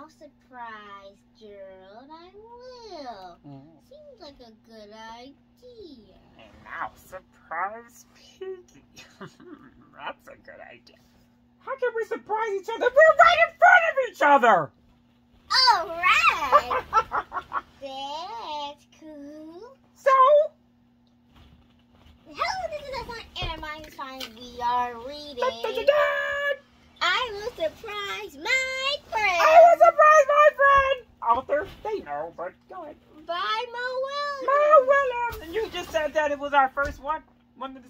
I'll surprise Gerald. I will. Seems like a good idea. And now surprise Piggy. That's a good idea. How can we surprise each other? We're right in front of each other! Alright! That's cool. So? Hello, this is the Air Minds Fine. We are reading. I will surprise my friend. I will surprise my friend! Author, they know, but go ahead. By Mo Williems. Mo Williems! And you just said that it was our first what?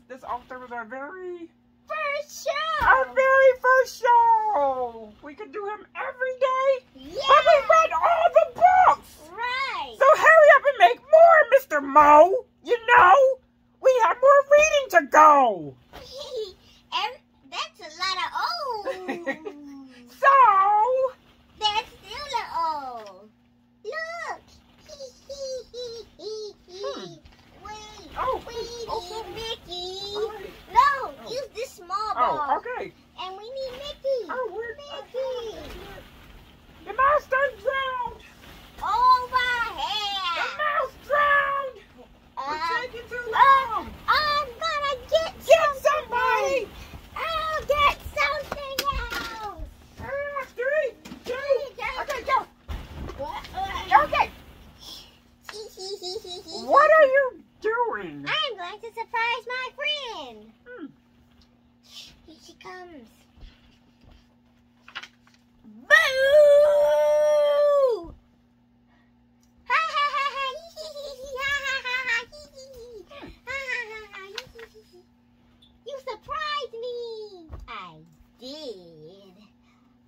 This author was our very... first show. Our very first show! We could do him every day? Yeah. But we read all the books! Right. So hurry up and make more, Mr. Mo! You know, we have more reading to go! That's a lot of O's. So? That's still an O. Look. Wait. Oh, We okay. need Mickey. Right. No, use this small ball. Oh, okay. And we need Mickey. Oh, we're Mickey. The mouse done drowned! Over The here. mouse drowned! We're taking too long! I'm gonna get somebody! I'll get something else. 3, 2, okay, go! Okay! What are you doing? I'm going to surprise my friend. Here she comes. Boo! Ha ha ha ha! You surprised me. I did.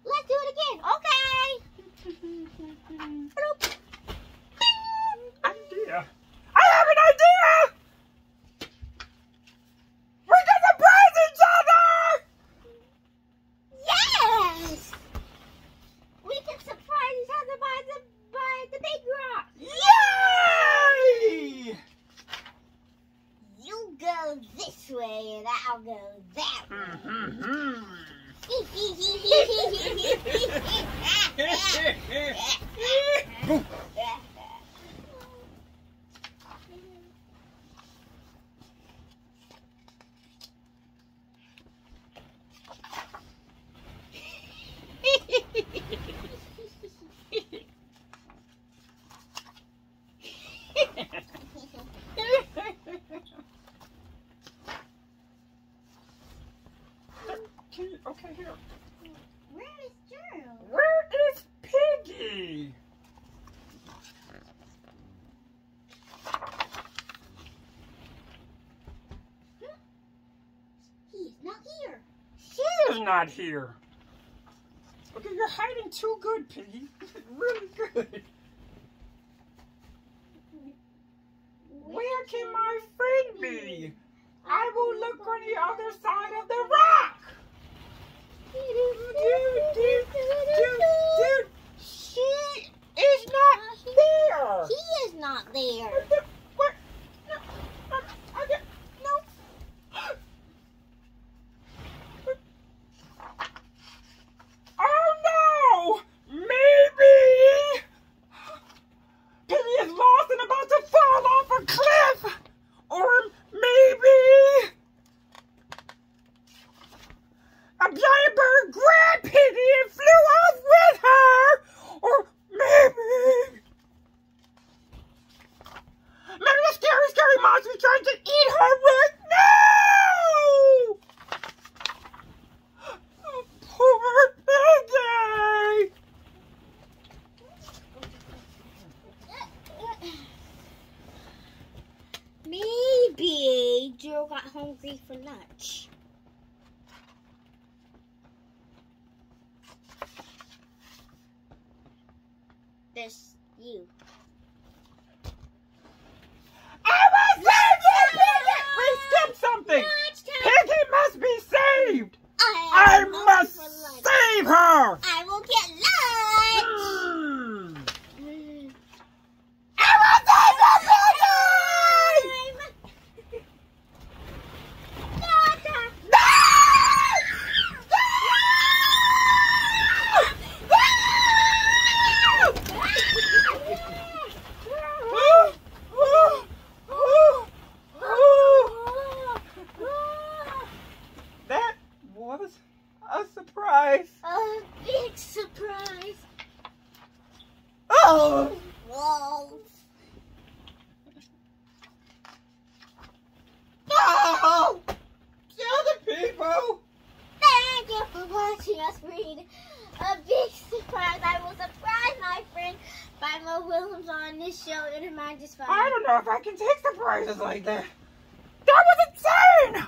Let's do it again. Okay. Bloop. Idea. I have an idea! We can surprise each other! Yes! We can surprise each other by the big rock. Yay! You go this way and I'll go that way. Okay, here. Where is Gerald? Where is Piggy? He is not here. She is not here. Okay, you're hiding too good, Piggy. Really good. Where can my friend be? I will look on the other side of the rock. Dude, she is not there. He is not there. What? No. Oh no! Maybe Piggy is lost and about to fall off a cliff! Or maybe a giant bird grabbed Piggy and flew off with her! Or maybe a scary monster trying to eat her right now! Oh, poor Piggy! Maybe Joe got hungry for lunch. There's you. I will save you, Piggy! We skipped something! Piggy must be saved! I must save her! I will get lunch. I will save you, Piggy! A big surprise. Oh! Whoa. No! Tell the people! Thank you for watching us read a big surprise. I will surprise my friend Great Mo Williems on this show. It reminds us fun. I don't know if I can take surprises like that. That was insane!